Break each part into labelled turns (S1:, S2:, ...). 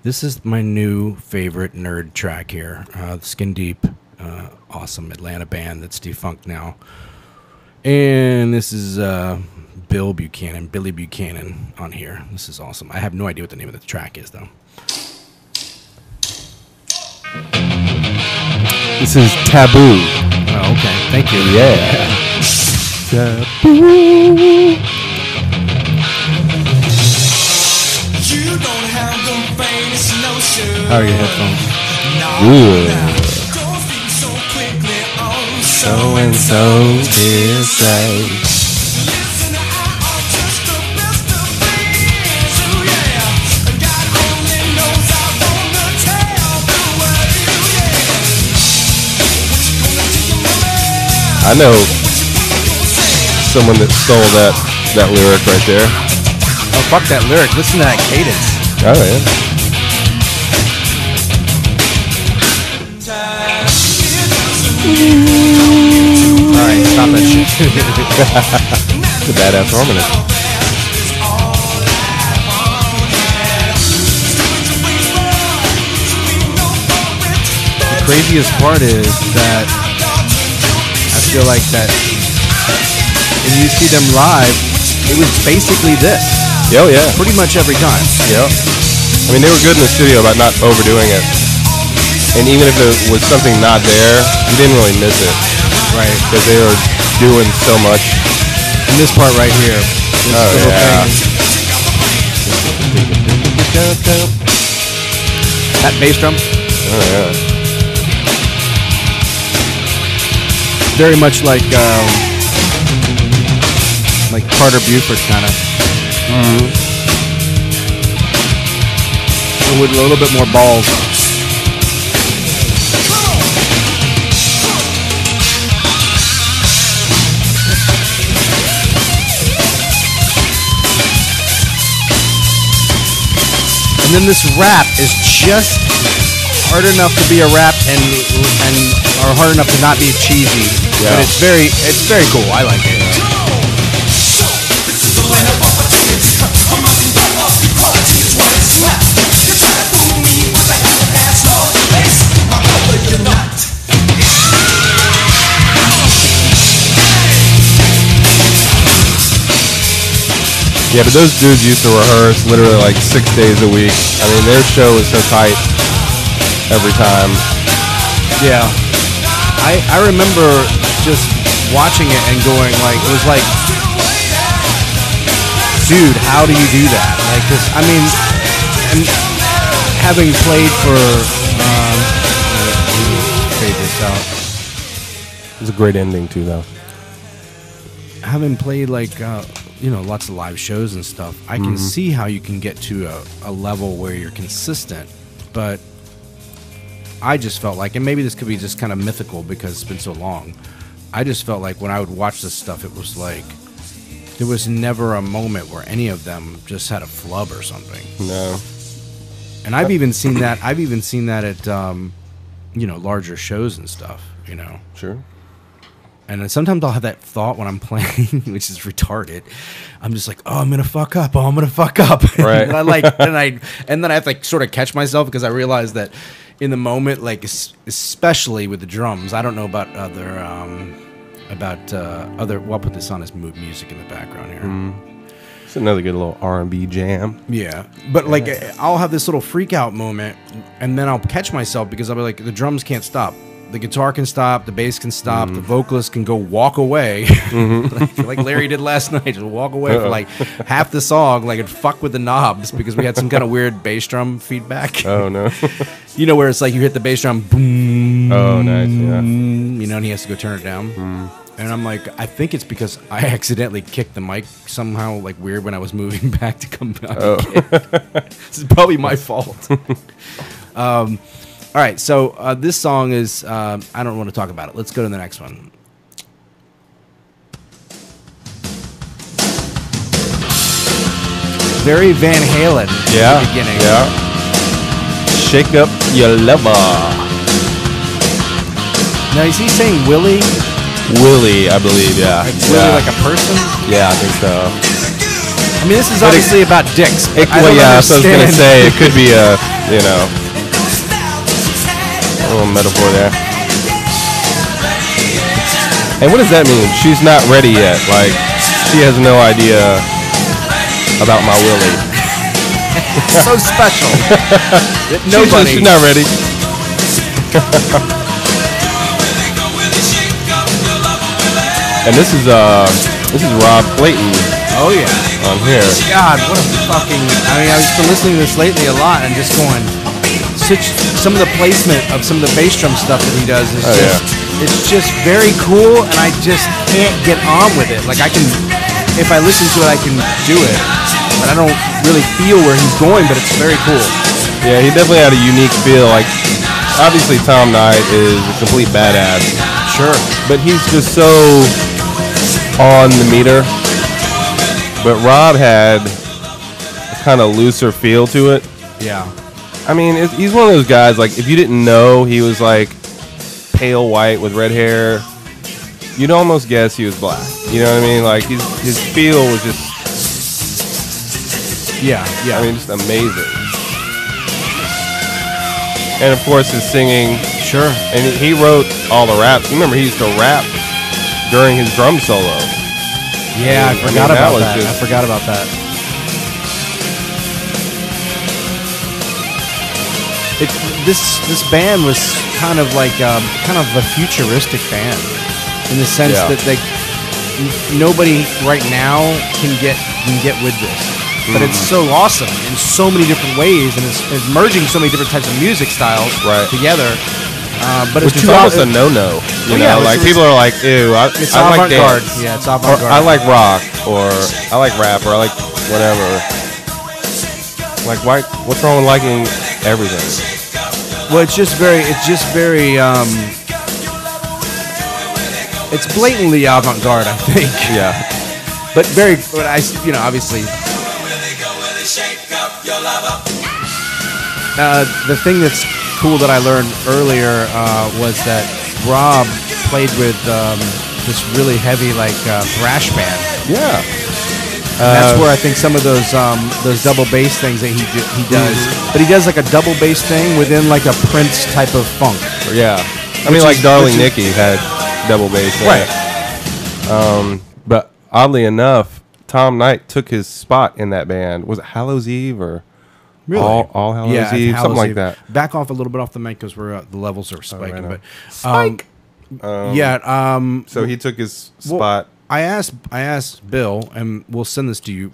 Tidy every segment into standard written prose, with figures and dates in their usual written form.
S1: This is my new favorite nerd track here. Skin Deep, awesome Atlanta band that's defunct now. And this is Billy Buchanan on here. This is awesome. I have no idea what the name of the track is, though.
S2: This is Taboo.
S1: Oh, okay. Thank you.
S2: Yeah. Taboo.
S1: How are your headphones?
S2: Ooh. So and so did say. I know someone that stole that lyric right there.
S1: Oh, fuck that lyric. Listen to that cadence.
S2: Oh, yeah.
S1: Alright, stop that shit.
S2: It's a badass harmony.
S1: The craziest part is that I feel like that when you see them live, it was basically this.
S2: Oh, yeah.
S1: Pretty much every time.
S2: Yeah. I mean, they were good in the studio about not overdoing it. And even if it was something not there, you didn't really miss it.
S1: Right.
S2: Because they were doing so much.
S1: And this part right here. This little thing. That bass drum.
S2: Oh, yeah.
S1: Very much like Carter Buford kind of.
S2: Mm-hmm.
S1: With a little bit more balls. And then this rap is just hard enough to be a rap and or hard enough to not be cheesy.
S2: Yeah.
S1: But it's very cool. I like it.
S2: Yeah, but those dudes used to rehearse literally like 6 days a week. I mean, their show was so tight every time.
S1: Yeah. I remember just watching it and going like, it was like, dude, how do you do that? Like this, I mean, and having played for, let me fade this out.
S2: It was a great ending too, though.
S1: Having played like, lots of live shows and stuff, I can see how you can get to a level where you're consistent, but I just felt like, and maybe this could be just kind of mythical because it's been so long, I just felt like when I would watch this stuff, it was like, there was never a moment where any of them just had a flub or something.
S2: No.
S1: And I've even seen that at, larger shows and stuff,
S2: Sure.
S1: And then sometimes I'll have that thought when I'm playing, which is retarded. I'm just like, oh, I'm gonna fuck up. Oh, I'm gonna fuck up.
S2: Right.
S1: and then I have to like sort of catch myself because I realize that in the moment, like especially with the drums, I don't know about other. Well, I'll put this on as mood music in the background here.
S2: It's another good little R&B jam.
S1: Yeah, but like I'll have this little freak out moment, and then I'll catch myself because I'll be like, the drums can't stop. The guitar can stop, the bass can stop, the vocalist can go walk away, like Larry did last night, just walk away for like half the song, like and fuck with the knobs because we had some kind of weird bass drum feedback.
S2: Oh no!
S1: Where it's like you hit the bass drum, boom.
S2: Oh, nice, yeah.
S1: And he has to go turn it down. And I'm like, I think it's because I accidentally kicked the mic somehow, like weird when I was moving back to come back. This is probably my fault. All right, so this song is, I don't want to talk about it. Let's go to the next one. Very Van Halen
S2: Yeah,
S1: at the beginning.
S2: yeah. Shake up your lover.
S1: Now, is he saying Willie?
S2: Willie, I believe, yeah.
S1: Like Willie like a person?
S2: Yeah, I think so.
S1: I mean, this is obviously about dicks.
S2: Well, yeah, so I was gonna say it could be a little metaphor there. And what does that mean? She's not ready yet. Like, she has no idea about my Willie.
S1: So special.
S2: She's not ready. And this is Rob Clayton.
S1: Oh yeah.
S2: On here.
S1: God, what a fucking. I mean, I've been listening to this lately a lot and just going. Some of the placement of some of the bass drum stuff that he does is it's just very cool, and I just can't get on with it. Like, I can, if I listen to it, I can do it, but I don't really feel where he's going. But it's very cool.
S2: Yeah, he definitely had a unique feel. Like, obviously Tom Knight is a complete badass.
S1: Sure.
S2: But he's just so on the meter. But Rob had a kind of looser feel to it.
S1: Yeah.
S2: I mean, he's one of those guys, like, if you didn't know he was, like, pale white with red hair, you'd almost guess he was black. You know what I mean? Like, his feel was just...
S1: Yeah.
S2: I mean, just amazing. And, of course, his singing.
S1: Sure.
S2: And he wrote all the raps. Remember, he used to rap during his drum solo.
S1: Yeah, I forgot about that. I forgot about that. This band was kind of like kind of a futuristic band in the sense that nobody right now can get with this, but it's so awesome in so many different ways, and it's merging so many different types of music styles together. But
S2: which is almost a no-no. You know, like people are like, ew, I like dance.
S1: Yeah, it's avant-garde.
S2: I like rock, or I like rap, or I like whatever. Like, why? What's wrong with liking everything?
S1: Well, it's just very, it's blatantly avant-garde, I think.
S2: Yeah.
S1: But obviously. The thing that's cool that I learned earlier was that Rob played with this really heavy, like, thrash band.
S2: Yeah.
S1: That's where I think some of those double bass things that he does, but he does like a double bass thing within like a Prince type of funk.
S2: Yeah, I mean, like Darling Nikki had double bass,
S1: right?
S2: But oddly enough, Tom Knight took his spot in that band. Was it Hallows Eve or
S1: really?
S2: All Hallows Eve, something like that.
S1: Back off a little bit off the mic because we're the levels are spiking.
S2: Right,
S1: but
S2: spike. So he took his spot.
S1: I asked Bill, and we'll send this to you,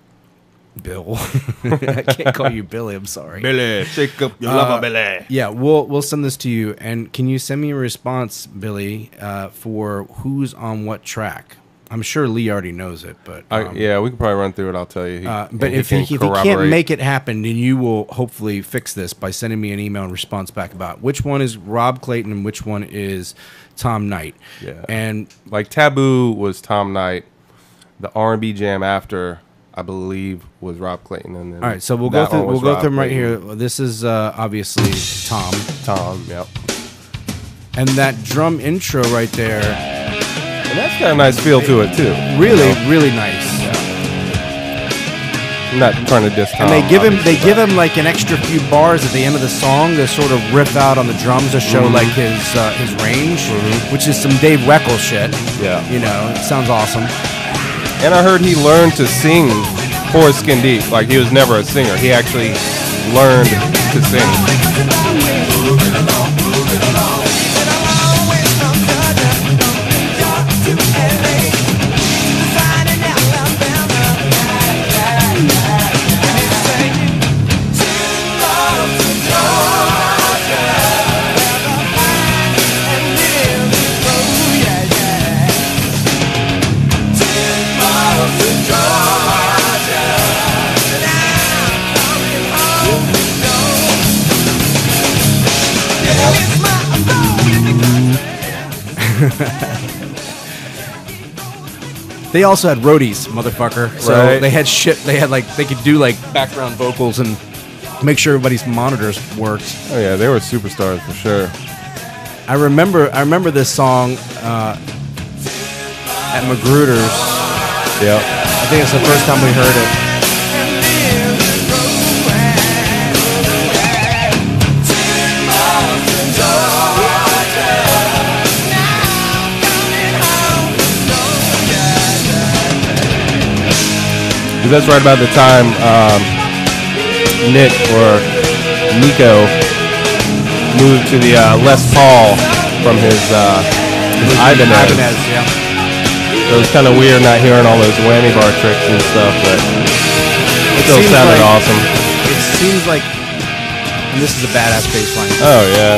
S1: Bill. I can't call you Billy. I'm sorry.
S2: Billy, shake up your lover, Billy.
S1: Yeah, we'll send this to you, and can you send me a response, Billy, for who's on what track? I'm sure Lee already knows it, but
S2: yeah, we can probably run through it. I'll tell you.
S1: But if he can't make it happen, then you will hopefully fix this by sending me an email and response back about which one is Rob Clayton and which one is Tom Knight.
S2: Yeah,
S1: and
S2: like Taboo was Tom Knight. The R&B jam after, I believe, was Rob Clayton. And then
S1: all right, so we'll go through them right here. This is obviously Tom.
S2: Yep.
S1: And that drum intro right there.
S2: And that's got a nice feel to it too.
S1: Really, really nice.
S2: Yeah. I'm not trying to diss Tom.
S1: And they give him like an extra few bars at the end of the song to sort of riff out on the drums to show like his range, which is some Dave Weckl shit.
S2: Yeah.
S1: You know, it sounds awesome.
S2: And I heard he learned to sing for Skin Deep. Like, he was never a singer. He actually learned to sing.
S1: They also had roadies, motherfucker. So they had shit. They had they could do like background vocals and make sure everybody's monitors worked.
S2: Oh yeah, they were superstars for sure.
S1: I remember this song at Magruder's.
S2: Yeah.
S1: I think it's the first time we heard it.
S2: Because that's right about the time Nick or Nico moved to the Les Paul from his Ibanez.
S1: Yeah.
S2: So it was kind of weird not hearing all those whammy bar tricks and stuff, but it still sounded awesome.
S1: It seems like, and this is a badass bass line.
S2: Oh, yeah.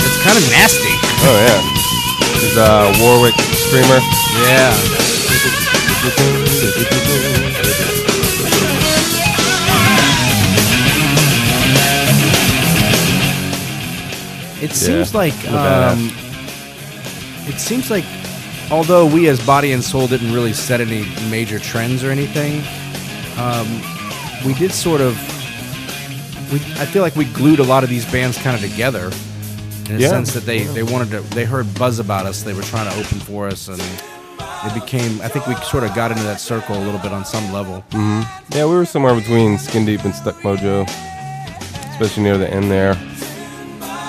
S1: It's kind of nasty.
S2: Oh, yeah. This is Warwick Screamer.
S1: Yeah. It seems like although we as Body and Soul didn't really set any major trends or anything, we did sort of. I feel like we glued a lot of these bands kind of together in a sense that they heard buzz about us. They were trying to open for us, and it became. I think we sort of got into that circle a little bit on some level.
S2: Mm-hmm. Yeah, we were somewhere between Skin Deep and Stuck Mojo, especially near the end there.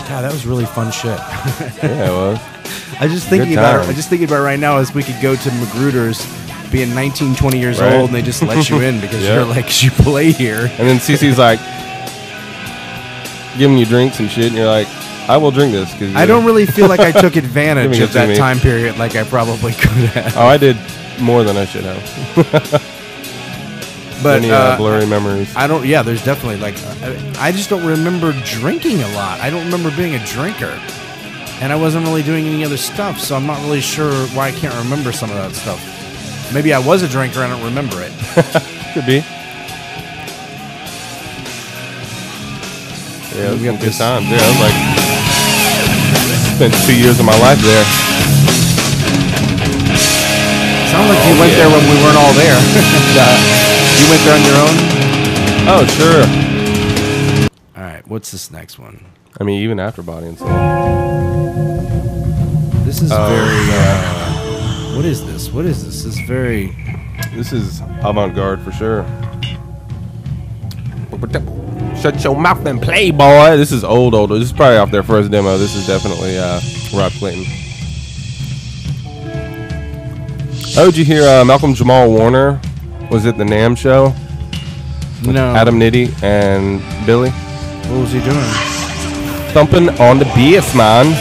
S1: God, that was really fun shit.
S2: Yeah, it was.
S1: I just thinking about right now is we could go to Magruder's, being 19, 20 years old, and they just let you in because you're like, you play here.
S2: And then CC's like giving you drinks and shit, and you're like, I will drink this. Cause
S1: I don't really feel like I took advantage of that time period like I probably could have.
S2: Oh, I did more than I should have.
S1: But
S2: any blurry memories?
S1: I don't. Yeah, there's definitely like I just don't remember drinking a lot. I don't remember being a drinker, and I wasn't really doing any other stuff. So I'm not really sure why I can't remember some of that stuff. Maybe I was a drinker. I don't remember it.
S2: Could be. Yeah, we got good times. Yeah, I was like spent 2 years of my life there.
S1: Sounds like you went there when we weren't all there. You went there on your own?
S2: Oh, sure.
S1: All right, what's this next one?
S2: I mean, even after Body and Soul.
S1: This is very... what is this? What is this? This is very...
S2: This is avant-garde for sure. Shut your mouth and play, boy. This is old. This is probably off their first demo. This is definitely Rob Clayton. Oh, did you hear Malcolm Jamal Warner was at the NAMM show?
S1: No.
S2: Adam Nitty and Billy.
S1: What was he doing?
S2: Thumping on the bass, man.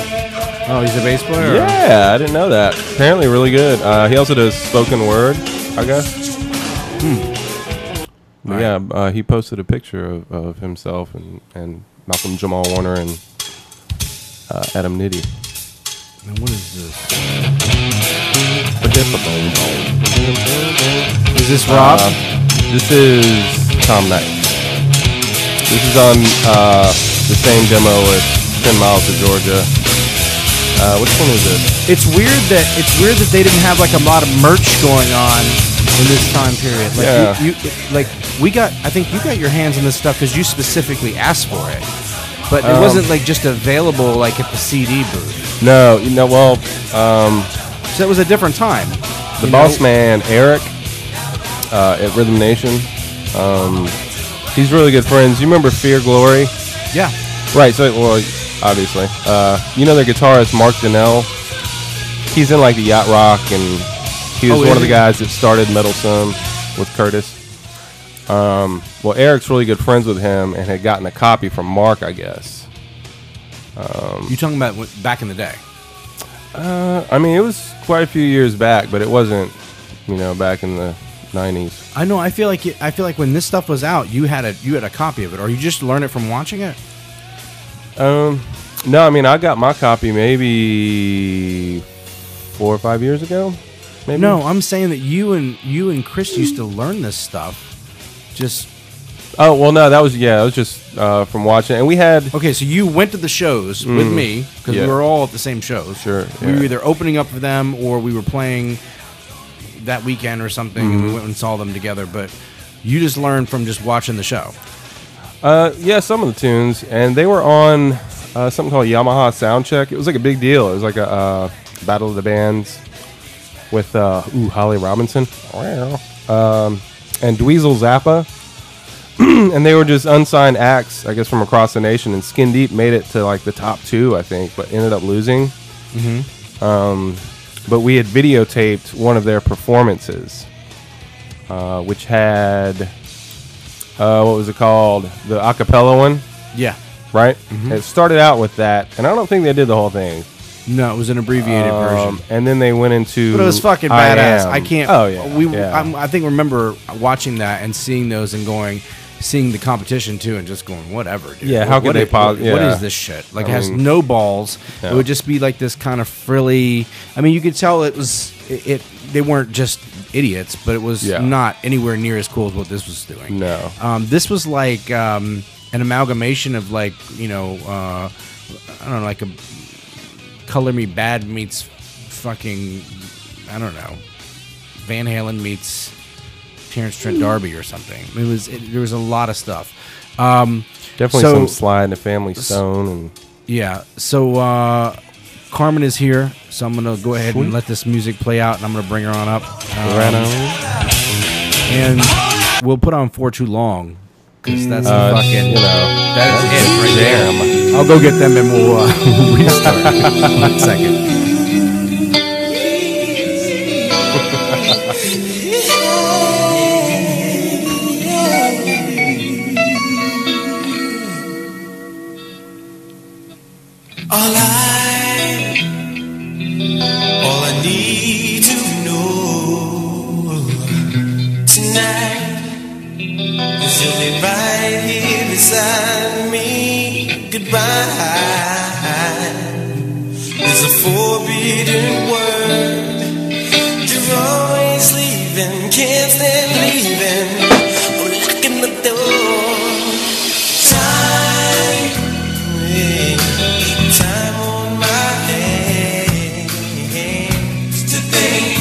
S1: Oh, he's a bass player?
S2: Yeah, I didn't know that. Apparently really good. He also does spoken word, I guess. Right. Yeah, he posted a picture of himself and Malcolm Jamal Warner and Adam Nitty.
S1: And what is this? Is this Rob?
S2: This is Tom Knight. This is on the same demo with 10 Miles to Georgia. Which one is this?
S1: It's weird that they didn't have like a lot of merch going on in this time period. Like I think you got your hands on this stuff because you specifically asked for it, but it wasn't like just available like at the CD booth.
S2: No,
S1: so it was a different time.
S2: The boss man Eric at Rhythm Nation, he's really good friends. You remember Fear Glory?
S1: Yeah.
S2: Right. So obviously, their guitarist Mark Donnell. He's in like the yacht rock, and he was one of the guys that started Meddlesome with Curtis. Well, Eric's really good friends with him and had gotten a copy from Mark, I guess.
S1: You talking about back in the day?
S2: I mean, it was quite a few years back, but it wasn't, back in the 90s.
S1: I know. I feel like when this stuff was out, you had a copy of it, or you just learned it from watching it.
S2: No, I mean, I got my copy maybe 4 or 5 years ago. Maybe.
S1: No, I'm saying that you and Chris used to learn this stuff. Just.
S2: Oh well, no, that was just from watching, and we had.
S1: Okay, so you went to the shows with me because we were all at the same shows.
S2: Sure,
S1: we were either opening up for them or we were playing that weekend or something, and we went and saw them together. But you just learned from just watching the show.
S2: Yeah, some of the tunes, and they were on something called Yamaha Soundcheck. It was like a big deal. It was like a battle of the bands with Holly Robinson and Dweezil Zappa. and they were just unsigned acts, I guess, from across the nation. And Skin Deep made it to like the top 2, I think, but ended up losing. But we had videotaped one of their performances, which had what was it called? The acapella one.
S1: Yeah.
S2: Right. It started out with that, and I don't think they did the whole thing.
S1: No, it was an abbreviated version.
S2: And then they went into.
S1: But it was fucking badass. I can't.
S2: Oh yeah.
S1: I think remember watching that and seeing those and seeing the competition too, and just going, whatever, dude.
S2: Yeah. How could they pause?
S1: What is this shit? Like, it has no balls.
S2: Yeah.
S1: It would just be like this kind of frilly. I mean, you could tell it was. They weren't just idiots, but it was not anywhere near as cool as what this was doing.
S2: No.
S1: This was like an amalgamation of like I don't know, like a Color Me Bad meets fucking, I don't know, Van Halen meets Terrence Trent D'Arby or something. There was a lot of stuff.
S2: Definitely some Sly and the Family Stone. And
S1: yeah. So Carmen is here, so I'm going to go ahead and let this music play out, and I'm going to bring her on up. And we'll put on For Too Long, because that's fucking, that's it right there. I'll go get them and we'll restart. 1 second.
S3: All I need to know tonight is you'll be right here beside me. Goodbye. There's a forbidden word. You're always leaving, can't stand leaving. Oh, locking the door. Time on my hands to think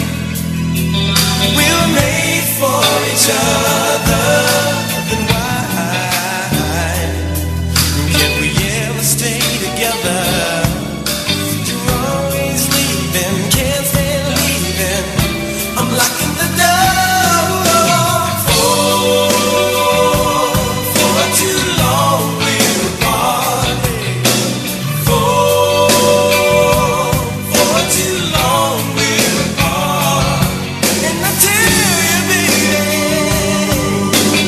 S3: we were made for each other. Then why can't we ever stay together? You're always leaving, can't stand leaving. I'm locking the door. For too long we're apart. For too long we're apart. And I tell you, baby,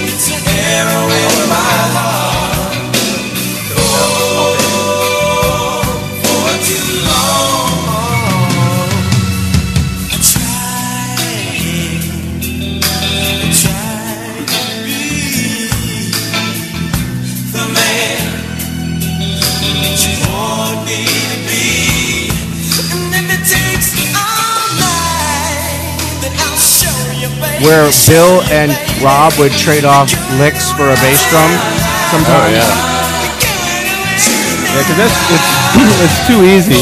S3: it's an arrow in my heart. For too long I tried to be the man that you want me to be. And if it takes all night, then I'll show you, baby.
S1: Where Bill and Rob would trade off licks for a bass drum sometimes.
S2: yeah, because it's too easy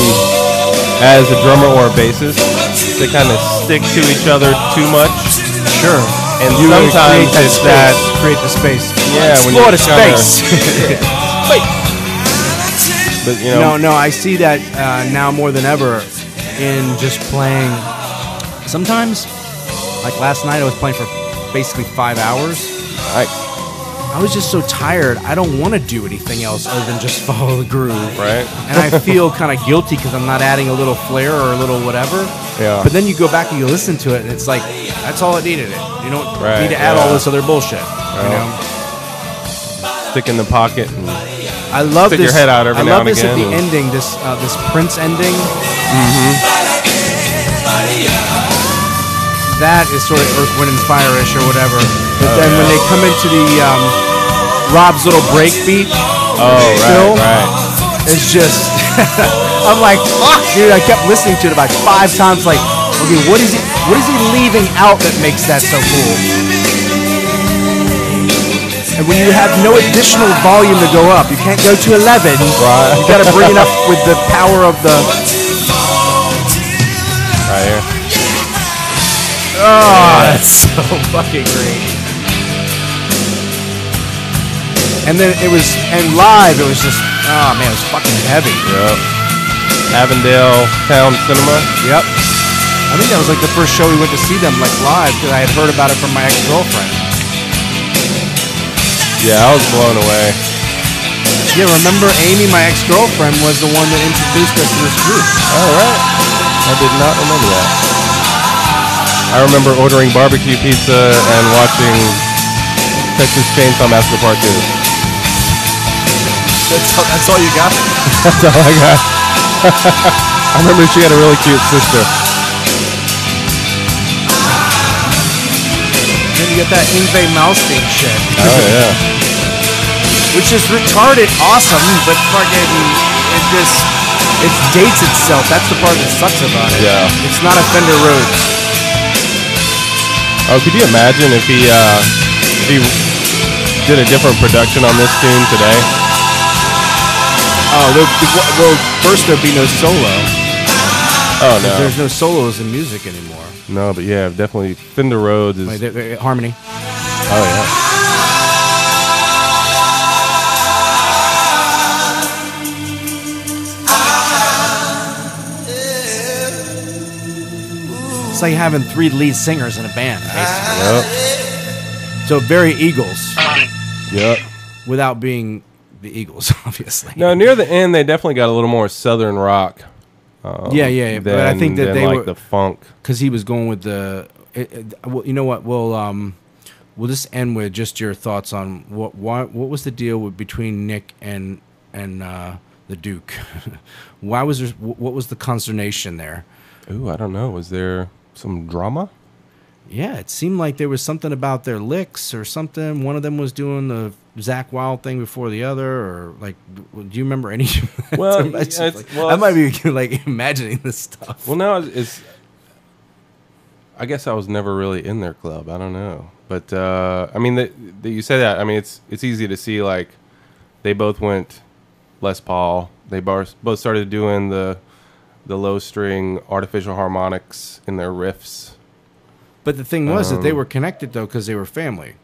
S2: as a drummer or a bassist to kind of stick to each other too much.
S1: Sure.
S2: And sometimes it's that
S1: create the space.
S2: when
S1: Explore the
S2: kinda-
S1: space.
S2: But
S1: No, I see that now more than ever in just playing. Sometimes, like last night, I was playing for basically 5 hours. I was just so tired. I don't want to do anything else other than just follow the groove.
S2: Right.
S1: And I feel kind of guilty because I'm not adding a little flair or a little whatever.
S2: Yeah.
S1: But then you go back and you listen to it, and it's like, that's all it needed. You don't need to add all this other bullshit. You know?
S2: Stick in the pocket and
S1: I love
S2: stick
S1: this.
S2: your head out every now and
S1: this
S2: again.
S1: at the ending. This Prince ending. That is sort of Earth, Wind, and Fire-ish or whatever. But then when they come into the Rob's little break beat,
S2: right.
S1: it's just I'm like, fuck, dude. I kept listening to it about 5 times. Like, okay, what is he leaving out that makes that so cool? And when you have no additional volume to go up, you can't go to 11.
S2: Right.
S1: You got to bring it up with the power of the.
S2: Right here.
S1: Oh, that's so fucking great. And then live, it was just, oh man, it was fucking heavy.
S2: Yep. Avondale Town Cinema.
S1: Yep. I think that was like the first show we went to see them like live because I had heard about it from my ex-girlfriend.
S2: Yeah, I was blown away.
S1: Yeah, remember Amy, my ex-girlfriend, was the one that introduced us to this group.
S2: All right. I did not remember that. I remember ordering barbecue pizza and watching Texas Chainsaw Massacre Part 2.
S4: That's all you got?
S2: That's all I got. I remember she had a really cute sister.
S1: Then you get that Ingve Malmsteen shit.
S2: Oh, yeah.
S1: Which is retarded awesome, but fucking it dates itself. That's the part that sucks about it.
S2: Yeah.
S1: It's not a Fender Rhodes.
S2: Oh, could you imagine if he did a different production on this tune today?
S1: Oh, well, first there'd be no solo.
S2: Oh, no.
S1: There's no solos in music anymore.
S2: No, but yeah, definitely Fender Rhodes is...
S1: Wait, harmony.
S2: Oh, yeah.
S1: It's like having 3 lead singers in a band, basically.
S2: Yep.
S1: So very Eagles.
S2: Yep.
S1: Without being the Eagles, obviously.
S2: No, near the end, they definitely got a little more southern rock.
S1: Yeah. But I think that they
S2: like
S1: were
S2: the funk.
S1: because he was going with the. Well, you know what? We'll just end with just your thoughts on what was the deal between Nick and the Duke. Why was there? What was the consternation there?
S2: Ooh, I don't know. Was there some drama?
S1: Yeah, it seemed like there was something about their licks or something. One of them was doing the Zach Wilde thing before the other, or like, do you remember any?
S2: Well,
S1: I might be like imagining this stuff.
S2: Well, no, it's. I guess I was never really in their club. I don't know, but I mean, you say that. I mean, it's easy to see. Like, they both went Les Paul. They both started doing the low string artificial harmonics in their riffs.
S1: But the thing was that they were connected, though, because they were family.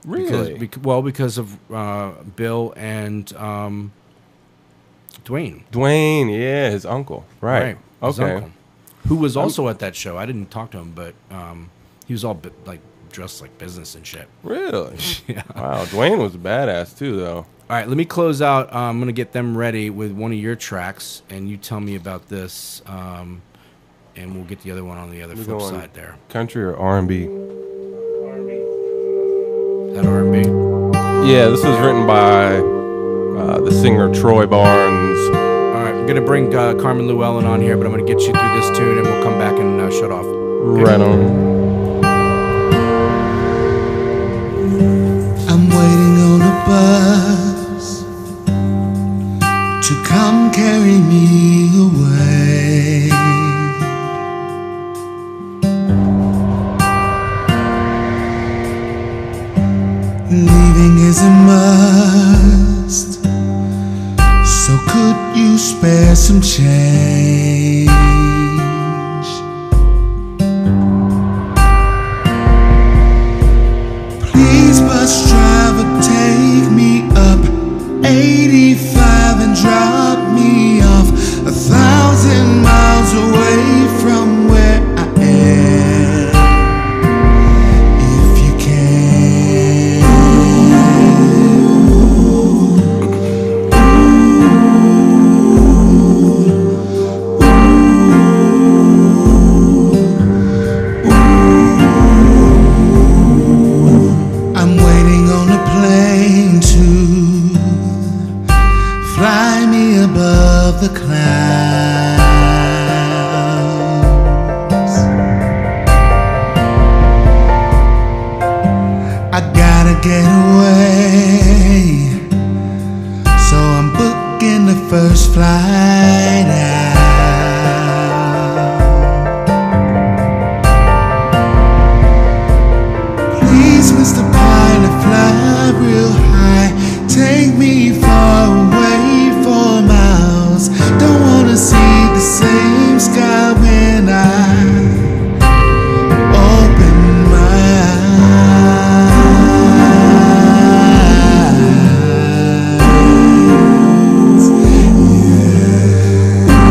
S2: Really?
S1: Because of Bill and Dwayne.
S2: Dwayne, yeah, his uncle. Right.
S1: His
S2: Okay.
S1: uncle, who was also at that show. I didn't talk to him, but he was all like dressed like business and shit.
S2: Really?
S1: Yeah.
S2: Wow, Dwayne was badass, too, though.
S1: All right, let me close out. I'm going to get them ready with one of your tracks, and you tell me about this, and we'll get the other one on the other flip side there.
S2: Country or R&B?
S1: Is that R&B?
S2: Yeah, this was written by the singer Troy Barnes.
S1: All right, I'm going to bring Carmen Llewellyn on here, but I'm going to get you through this tune, and we'll come back and shut off. Okay.
S2: Right on.
S3: I'm waiting on a bus to come carry me away. Leaving is a must, so could you spare some change? Please, bus driver, take me up 85 and drop me off 1,000 miles away from where I am. If you can. I'm waiting on a plane to fly me above the clouds. I gotta get away, so I'm booking the first flight out. Please, Mr. Pilot, fly real high, take me far away for miles. Don't wanna see the same sky when I open my eyes. Yeah.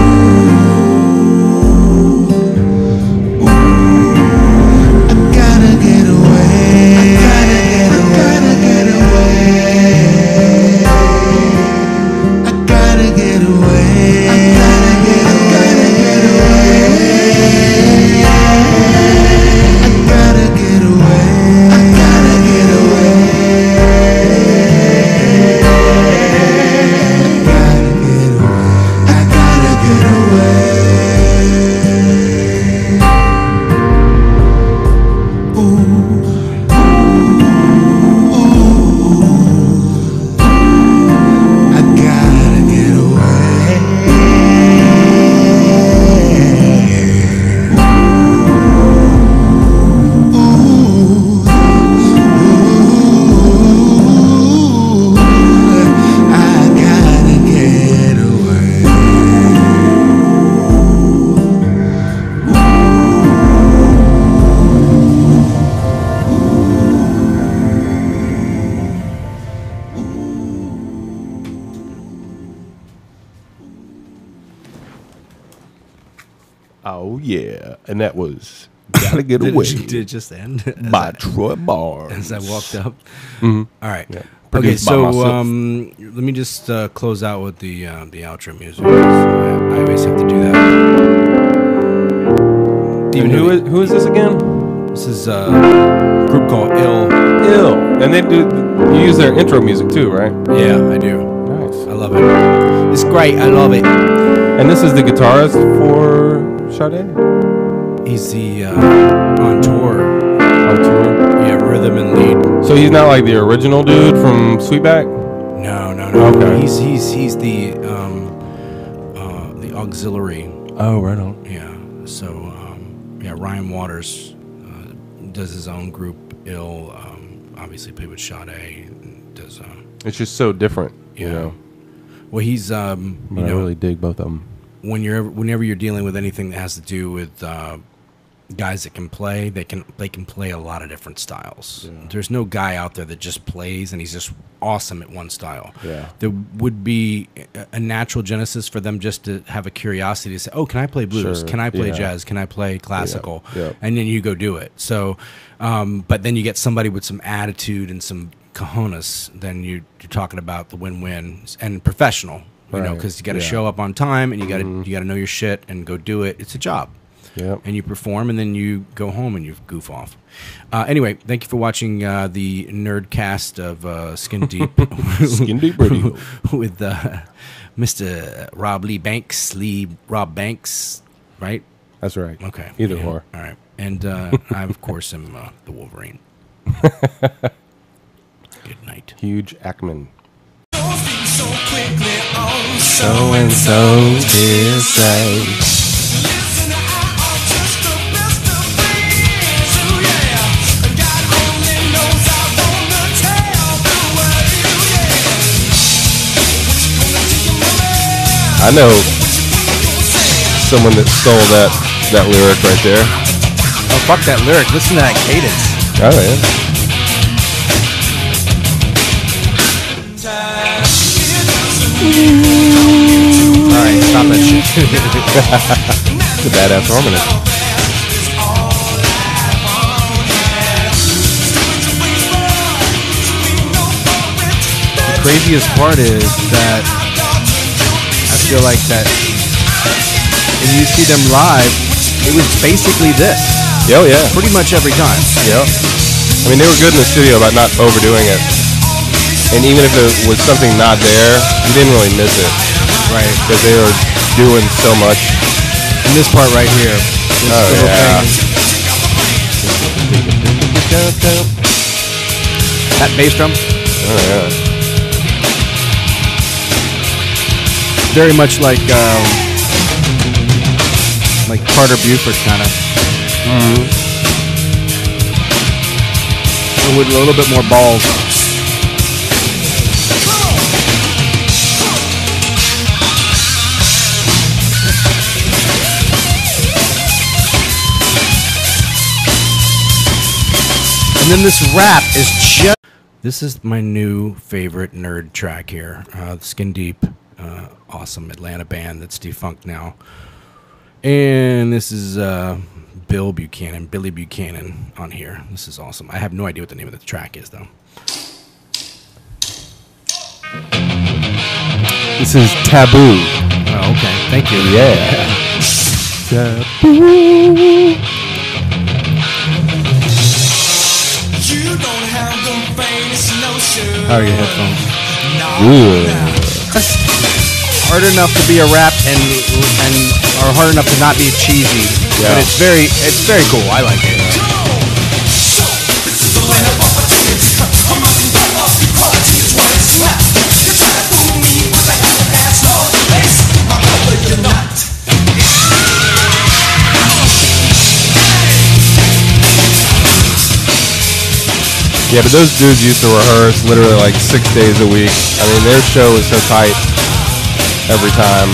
S2: Oh yeah, and that was "Gotta Get Away"
S1: Did it just end?
S2: by Troy Barnes.
S1: As I walked up.
S2: Mm-hmm.
S1: All right.
S2: Yeah.
S1: Okay,
S2: Produced by
S1: so
S2: myself.
S1: let me just close out with the outro music. So I always have to do that.
S2: And who is this again?
S1: This is a group called Ill.
S2: And they do. You use their intro music too, right?
S1: Yeah, I do.
S2: Nice.
S1: I love it. It's great. I love it.
S2: And this is the guitarist for Sade?
S1: He's the on tour.
S2: On tour?
S1: Yeah, rhythm and lead.
S2: So he's not like the original dude from Sweetback?
S1: No.
S2: Okay.
S1: He's the auxiliary.
S2: Oh, right on.
S1: Yeah. So Ryan Waters does his own group. Ill obviously played with Sade. Does
S2: It's just so different, you
S1: Yeah.
S2: know.
S1: well he's
S2: But I really dig both of them.
S1: whenever you're dealing with anything that has to do with guys that can play, they can play a lot of different styles.
S2: Yeah.
S1: There's no guy out there that just plays and he's just awesome at one style.
S2: Yeah.
S1: There would be a natural genesis for them just to have a curiosity to say, oh, can I play blues?
S2: Sure.
S1: Can I play
S2: Yeah.
S1: jazz? Can I play classical?
S2: Yeah.
S1: And then you go do it. So, but then you get somebody with some attitude and some cojones, then you're talking about the win-win and professional, you know,
S2: Right.
S1: because you got to
S2: Yeah.
S1: show up on time and you got to know your shit and go do it. It's a job.
S2: Yep.
S1: And you perform, and then you go home and you goof off. Anyway, thank you for watching the Nerdcast of Skin Deep.
S2: Skin Deep Radio.
S1: With Mr. Rob Banks, right?
S2: That's right.
S1: Okay.
S2: Either
S1: Yeah.
S2: or.
S1: All right. And I, of course, am the Wolverine. Good night.
S2: Huge Ackman.
S3: So quickly on
S2: So and so did say.
S3: Listen, I are just the best of friends. Ooh, yeah. God only knows I wanna tell the world. Yeah. What you gonna do, mama?
S2: I know
S3: What you gonna say?
S2: someone that stole that lyric right there.
S1: Oh, fuck that lyric. Listen to that cadence.
S2: Oh, yeah.
S1: All right, stop that shit.
S2: It's a badass harmony.
S1: The craziest part is that I feel like that when you see them live, it was basically this.
S2: Oh, yeah.
S1: Pretty much every time.
S2: Yeah. I mean, they were good in the studio about not overdoing it. And even if there was something not there, you didn't really miss it.
S1: Right.
S2: Because they were doing so much.
S1: And this part right here. This
S2: Oh,
S1: little
S2: yeah.
S1: thing. That bass drum.
S2: Oh, yeah.
S1: Very much like Carter Buford kind of. With a little bit more balls. And then this rap is just... This is my new favorite nerd track here. Skin Deep. Awesome Atlanta band that's defunct now. And this is Billy Buchanan on here. This is awesome. I have no idea what the name of the track is, though.
S2: This is Taboo.
S1: Oh, okay. Thank you.
S2: Yeah. Taboo.
S3: You don't have the faintest notion.
S1: How are your headphones?
S2: Good.
S1: Hard enough to be a rap and or hard enough to not be cheesy.
S2: Yeah.
S1: But it's very cool. I like it.
S3: So, this is the land of opportunity. I'm not in love of equality is what it's not. You're trying to fool me with a half-ass love face. My brother, you're not.
S2: Yeah, but those dudes used to rehearse literally like 6 days a week. I mean, their show was so tight every time.